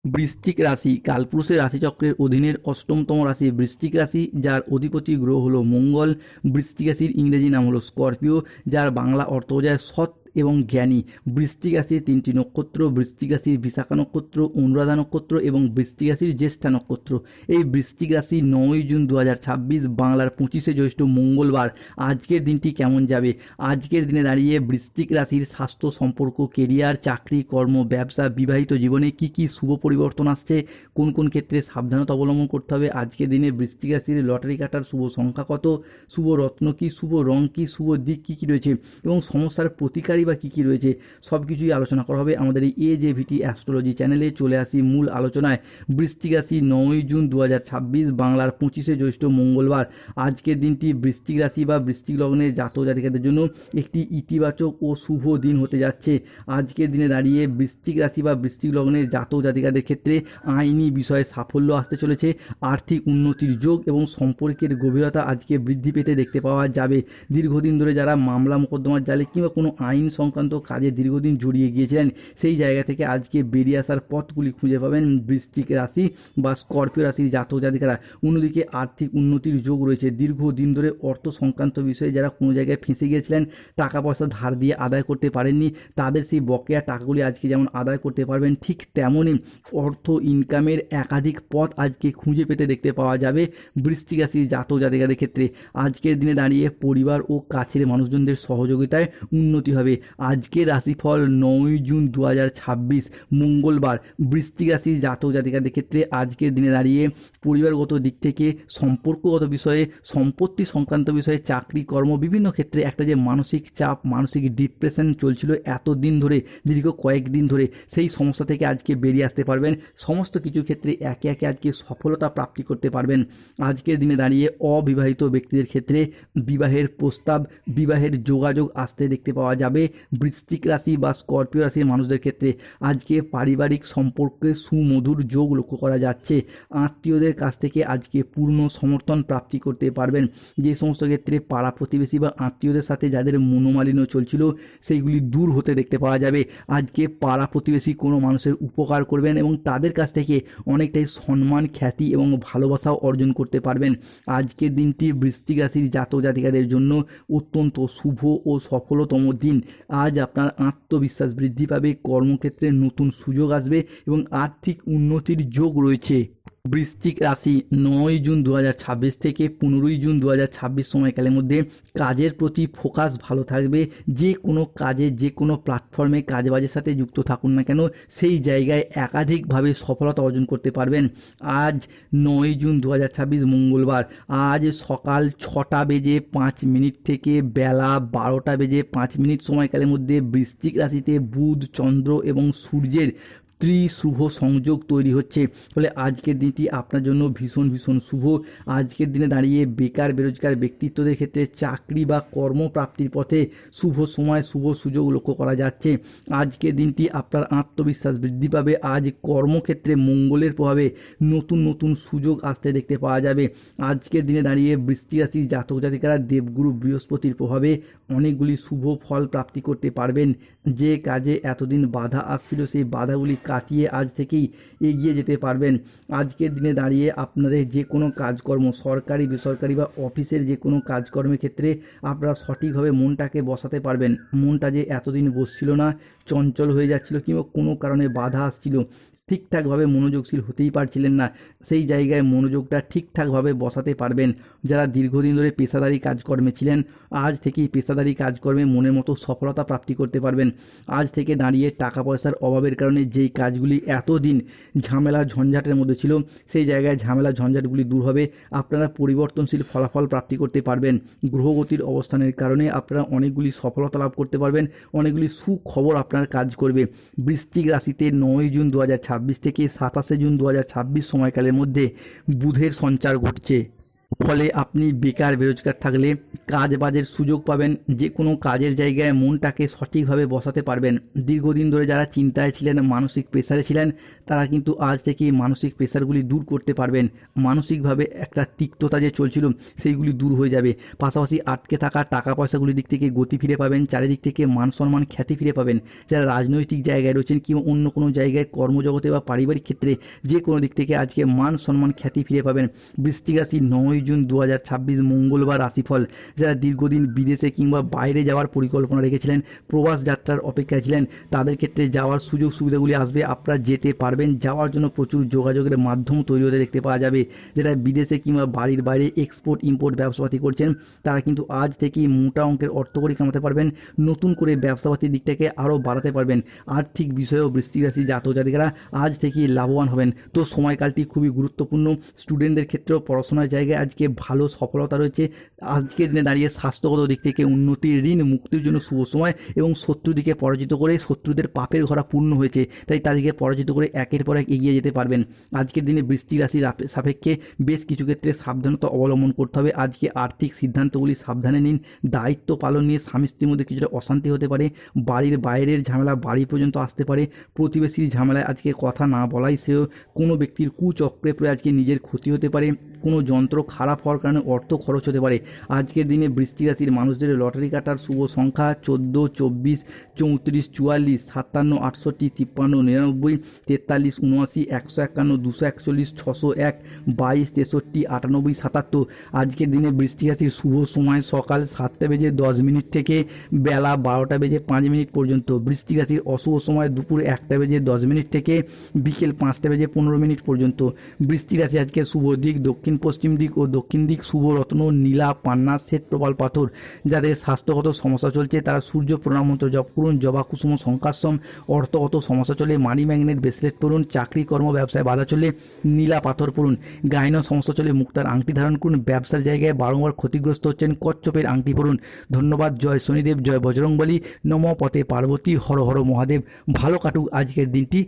বৃশ্চিক রাশি কালপুরুষের রাশিচক্রের অধীনের অষ্টমতম রাশি বৃশ্চিক রাশি, যার অধিপতি গ্রহ হলো মঙ্গল। বৃশ্চিক রাশির ইংরেজি নাম হলো স্করপিও, যার বাংলা অর্থ বোঝায় সৎ এবং জ্ঞানী। বৃশ্চিক রাশির তিনটি নক্ষত্র: বৃশ্চিক রাশির বিশাখা নক্ষত্র, অনুরাধা নক্ষত্র এবং বৃশ্চিক রাশির জ্যেষ্ঠা নক্ষত্র। এই বৃশ্চিক রাশি 9ই জুন 2026 বাংলার 25শে জ্যৈষ্ঠ মঙ্গলবার আজকের দিনটি কেমন যাবে। আজকের দিনে দাঁড়িয়ে বৃশ্চিক রাশির স্বাস্থ্য, সম্পর্ক, কেরিয়ার, চাকরি, কর্ম, ব্যবসা, বিবাহিত জীবনে কি কি শুভ পরিবর্তন আসছে, কোন কোন ক্ষেত্রে সাবধানতা অবলম্বন করতে হবে। আজকের দিনে বৃশ্চিক রাশির লটারি কাটার শুভ সংখ্যা কত, শুভ রত্ন কি, শুভ রং কি, শুভ দিক কী কী রয়েছে এবং সমস্যার প্রতিকারী বা কী কী রয়েছে, সব কিছুই আলোচনা করা হবে আমাদের এই AJVT অ্যাস্ট্রোলজি চ্যানেলে। চলে আসি মূল আলোচনায়। বৃশ্চিক রাশি 9ই জুন 2026 বাংলার 25শে জ্যৈষ্ঠ মঙ্গলবার আজকের দিনটি বৃশ্চিক রাশি বা বৃশ্চিক লগ্নের জাতক জাতিকাদের জন্য একটি ইতিবাচক ও শুভ দিন হতে যাচ্ছে। আজকের দিনে দাঁড়িয়ে বৃশ্চিক রাশি বা বৃশ্চিক লগ্নের জাতক জাতিকাদের ক্ষেত্রে আইনি বিষয়ে সাফল্য আসতে চলেছে, আর্থিক উন্নতির যোগ এবং সম্পর্কের গভীরতা আজকে বৃদ্ধি পেতে দেখতে পাওয়া যাবে। দীর্ঘদিন ধরে যারা মামলা মোকদ্দমার জালে কিংবা কোনো আইন সংক্রান্ত কাজে দীর্ঘদিন জড়িয়ে গিয়েছিলেন, সেই জায়গা থেকে আজকে বেরিয়ে আসার পথগুলি খুঁজে পাবেন বৃশ্চিক রাশি বা স্করপিও রাশির জাতক জাতিকারা। অন্যদিকে আর্থিক উন্নতির যোগ রয়েছে। দীর্ঘদিন ধরে অর্থ সংক্রান্ত বিষয়ে যারা কোনো জায়গায় ফেঁসে গিয়েছিলেন, টাকা পয়সা ধার দিয়ে আদায় করতে পারেননি, তাদের সেই বকেয়া টাকাগুলি আজকে যেমন আদায় করতে পারবেন, ঠিক তেমনই অর্থ ইনকামের একাধিক পথ আজকে খুঁজে পেতে দেখতে পাওয়া যাবে বৃশ্চিক রাশির জাতক জাতিকাদের ক্ষেত্রে। আজকের দিনে দাঁড়িয়ে পরিবার ও কাছের মানুষজনদের সহযোগিতায় উন্নতি হবে। আজকের রাশিফল 9ই জুন 2026 মঙ্গলবার বৃশ্চিক রাশির জাতক জাতিকাদের ক্ষেত্রে আজকের দিনে দাঁড়িয়ে পরিবারগত দিক থেকে, সম্পর্কগত বিষয়ে, সম্পত্তি সংক্রান্ত বিষয়ে, চাকরি, কর্ম, বিভিন্ন ক্ষেত্রে একটা যে মানসিক চাপ, মানসিক ডিপ্রেশন চলছিল এতদিন ধরে, দীর্ঘ কয়েকদিন ধরে, সেই সমস্যা থেকে আজকে বেরিয়ে আসতে পারবেন। সমস্ত কিছু ক্ষেত্রে একে একে আজকে সফলতা প্রাপ্তি করতে পারবেন। আজকের দিনে দাঁড়িয়ে অবিবাহিত ব্যক্তিদের ক্ষেত্রে বিবাহের প্রস্তাব, বিবাহের যোগাযোগ আসতে দেখতে পাওয়া যাবে বৃশ্চিক রাশি বা স্করপিও রাশির মানুষদের ক্ষেত্রে। আজকে পারিবারিক সম্পর্কে সুমধুর যোগ লক্ষ্য করা যাচ্ছে। আত্মীয়দের কাছ থেকে আজকে পূর্ণ সমর্থন প্রাপ্তি করতে পারবেন। যে সমস্ত ক্ষেত্রে পাড়া প্রতিবেশী বা আত্মীয়দের সাথে যাদের মনোমালিন্য চলছিল, সেইগুলি দূর হতে দেখতে পাওয়া যাবে। আজকে পাড়া প্রতিবেশী কোনো মানুষের উপকার করবেন এবং তাদের কাছ থেকে অনেকটাই সম্মান, খ্যাতি এবং ভালোবাসাও অর্জন করতে পারবেন। আজকের দিনটি বৃশ্চিক রাশির জাতক জাতিকাদের জন্য অত্যন্ত শুভ ও সফলতম দিন। আজ আপনার আত্মবিশ্বাস বৃদ্ধি পাবে, কর্মক্ষেত্রে নতুন সুযোগ আসবে এবং আর্থিক উন্নতির যোগ রয়েছে। বৃশ্চিক রাশি 9ই জুন 2026 থেকে 15ই জুন 2026 সময়কালের মধ্যে কাজের প্রতি ফোকাস ভালো থাকবে। যে কোনো কাজে, যে কোনো প্ল্যাটফর্মে কাজবাজের সাথে যুক্ত থাকুন না কেন, সেই জায়গায় একাধিকভাবে সফলতা অর্জন করতে পারবেন। আজ 9ই জুন 2026 মঙ্গলবার আজ সকাল 6টা বেজে 5 মিনিট থেকে বেলা 12টা বেজে 5 মিনিট সময়কালের মধ্যে বৃশ্চিক রাশিতে বুধ, চন্দ্র এবং সূর্যের শুভ সংযোগ তৈরি হচ্ছে। ফলে আজকের দিনটি আপনার জন্য ভীষণ ভীষণ শুভ। আজকের দিনে দাঁড়িয়ে বেকার বেরোজগার ব্যক্তিত্বদের ক্ষেত্রে চাকরি বা কর্মপ্রাপ্তির পথে শুভ সময়, শুভ সুযোগ লক্ষ্য করা যাচ্ছে। আজকের দিনটি আপনার আত্মবিশ্বাস বৃদ্ধি পাবে। আজ কর্মক্ষেত্রে মঙ্গলের প্রভাবে নতুন নতুন সুযোগ আসতে দেখতে পাওয়া যাবে। আজকের দিনে দাঁড়িয়ে বৃশ্চিক রাশির জাতক জাতিকারা দেবগুরু বৃহস্পতির প্রভাবে অনেকগুলি শুভ ফল প্রাপ্তি করতে পারবেন। যে কাজে এতদিন বাধা আসছিল, সেই বাধাগুলি কাটিয়ে আজ থেকেই এগিয়ে যেতে পারবেন। আজকের দিনে দাঁড়িয়ে আপনাদের যে কোনো কাজকর্ম, সরকারি, বেসরকারি বা অফিসের যে কোনো কাজকর্মের ক্ষেত্রে আপনারা সঠিকভাবে মনটাকে বসাতে পারবেন। মনটা যে এতদিন বসছিল না, চঞ্চল হয়ে যাচ্ছিল কিংবা কোনো কারণে বাধা আসছিল, ঠিকঠাকভাবে মনোযোগশীল হতেই পারছিলেন না, সেই জায়গায় মনোযোগটা ঠিকঠাকভাবে বসাতে পারবেন। যারা দীর্ঘদিন ধরে পেশাদারি কাজকর্মে ছিলেন, আজ থেকেই পেশাদারি কাজকর্মে মনের মতো সফলতা প্রাপ্তি করতে পারবেন। আজ থেকে দাঁড়িয়ে টাকা পয়সার অভাবের কারণে যেই কাজগুলি এতদিন ঝামেলা ঝঞ্ঝাটের মধ্যে ছিল, সেই জায়গায় ঝামেলা ঝঞ্ঝাটগুলি দূর হবে। আপনারা পরিবর্তনশীল ফলাফল প্রাপ্তি করতে পারবেন। গ্রহগতির অবস্থানের কারণে আপনারা অনেকগুলি সফলতা লাভ করতে পারবেন, অনেকগুলি সুখবর আপনার কাজ করবে। বৃশ্চিক রাশিতে 9ই জুন 2026 থেকে 27শে জুন 2026 সময়কালের মধ্যে বুধের সঞ্চার ঘটছে। ফলে আপনি বেকার বেরোজগার থাকলে কাজ বাজের সুযোগ পাবেন, যে কোনো কাজের জায়গায় মনটাকে সঠিকভাবে বসাতে পারবেন। দীর্ঘদিন ধরে যারা চিন্তায় ছিলেন, মানসিক প্রেসারে ছিলেন, তারা কিন্তু আজ থেকে মানসিক প্রেসারগুলি দূর করতে পারবেন। মানসিকভাবে একটা তিক্ততা যে চলছিল সেইগুলি দূর হয়ে যাবে। পাশাপাশি আটকে থাকা টাকা পয়সাগুলির দিক থেকে গতি ফিরে পাবেন, চারিদিক থেকে মান সম্মান খ্যাতি ফিরে পাবেন। যারা রাজনৈতিক জায়গায় রয়েছেন কিংবা অন্য কোনো জায়গায় কর্মজগতে বা পারিবারিক ক্ষেত্রে যে কোনো দিক থেকে আজকে মান সম্মান খ্যাতি ফিরে পাবেন। বৃশ্চিক রাশি 9 জুন 2026 মঙ্গলবার রাশিফল। যারা দীর্ঘদিন বিদেশে কিংবা বাইরে যাওয়ার পরিকল্পনা রেখেছিলেন, প্রবাস যাত্রার অপেক্ষায় ছিলেন, তাদের ক্ষেত্রে যাওয়ার সুযোগ সুবিধাগুলি আসবে। আপনারা যেতে পারবেন, যাওয়ার জন্য প্রচুর যোগাযোগের মাধ্যম তৈরি হতে দেখতে পাওয়া যাবে। যারা বিদেশে কিংবা বাড়ির বাইরে এক্সপোর্ট ইম্পোর্ট ব্যবসাপাতি করছেন, তারা কিন্তু আজ থেকেই মোটা অঙ্কের অর্থকড়ি কামাতে পারবেন। নতুন করে ব্যবসাপাতির দিকটাকে আরও বাড়াতে পারবেন। আর্থিক বিষয়েও বৃশ্চিক রাশি জাতক জাতিকারা আজ থেকেই লাভবান হবেন। তো সময়কালটি খুবই গুরুত্বপূর্ণ। স্টুডেন্টদের ক্ষেত্রেও পড়াশোনার জায়গায় আজকে ভালো সফলতা রয়েছে। আজকের দিনে দাঁড়িয়ে স্বাস্থ্যগত দিক থেকে উন্নতি, ঋণ মুক্তির জন্য শুভ সময় এবং শত্রুদিকে পরাজিত করে শত্রুদের পাপের ঘোড়া পূর্ণ হয়েছে, তাই তাদেরকে পরাজিত করে একের পর এক এগিয়ে যেতে পারবেন। আজকের দিনে বৃশ্চিক রাশির সাপেক্ষে বেশ কিছু ক্ষেত্রে সাবধানতা অবলম্বন করতে হবে। আজকে আর্থিক সিদ্ধান্তগুলি সাবধানে নিন। দায়িত্ব পালন নিয়ে স্বামী স্ত্রীর মধ্যে কিছুটা অশান্তি হতে পারে। বাড়ির বাইরের ঝামেলা বাড়ি পর্যন্ত আসতে পারে। প্রতিবেশীর ঝামেলায় আজকে কথা না বলাই শ্রেয়। কোনো ব্যক্তির কুচক্রে পড়ে আজকে নিজের ক্ষতি হতে পারে। কোনো যন্ত্র খারাপ হওয়ার কারণে অর্থ খরচ হতে পারে। আজকের দিনে বৃশ্চিক রাশির মানুষদের লটারি কাটার শুভ সংখ্যা 14, 24, 34, 44, 57, 68, 53, 99, 43, 79, 151, 241, 601, 22, 63, 98, 77। আজকের দিনে বৃশ্চিক রাশির শুভ সময় সকাল 7:10 থেকে বেলা 12:05 পর্যন্ত। বৃশ্চিক রাশির অশুভ সময় দুপুর 1:10 থেকে বিকেল 5:15 পর্যন্ত। বৃশ্চিক রাশি আজকে শুভ দিক দক্ষিণ পশ্চিম দিক ও দক্ষিণ দিক, শুভ রত্ন নীলা, পান্না, শ্বেত প্রবাল পাথর। যাদের স্বাস্থ্যগত সমস্যা চলছে তারা সূর্য প্রণাম মন্ত্র জপ করুন, জবা কুসুম সংকাশম। অর্থগত সমস্যা চলে মানি ম্যাগনেট ব্রেসলেট পরুন। চাকরি কর্ম ব্যবসায় বাধা চলে নীলা পাথর পরুন। গায়ন সমস্যা চলে মুক্তার আংটি ধারণ করুন। ব্যবসার জায়গায় বারংবার ক্ষতিগ্রস্ত হচ্ছেন, কচ্ছপের আংটি পরুন। ধন্যবাদ। জয় শনিদেব, জয় বজরংবলী, নমঃ পতে পার্বতী, হর হর মহাদেব। ভালো কাটুক আজকের দিনটি।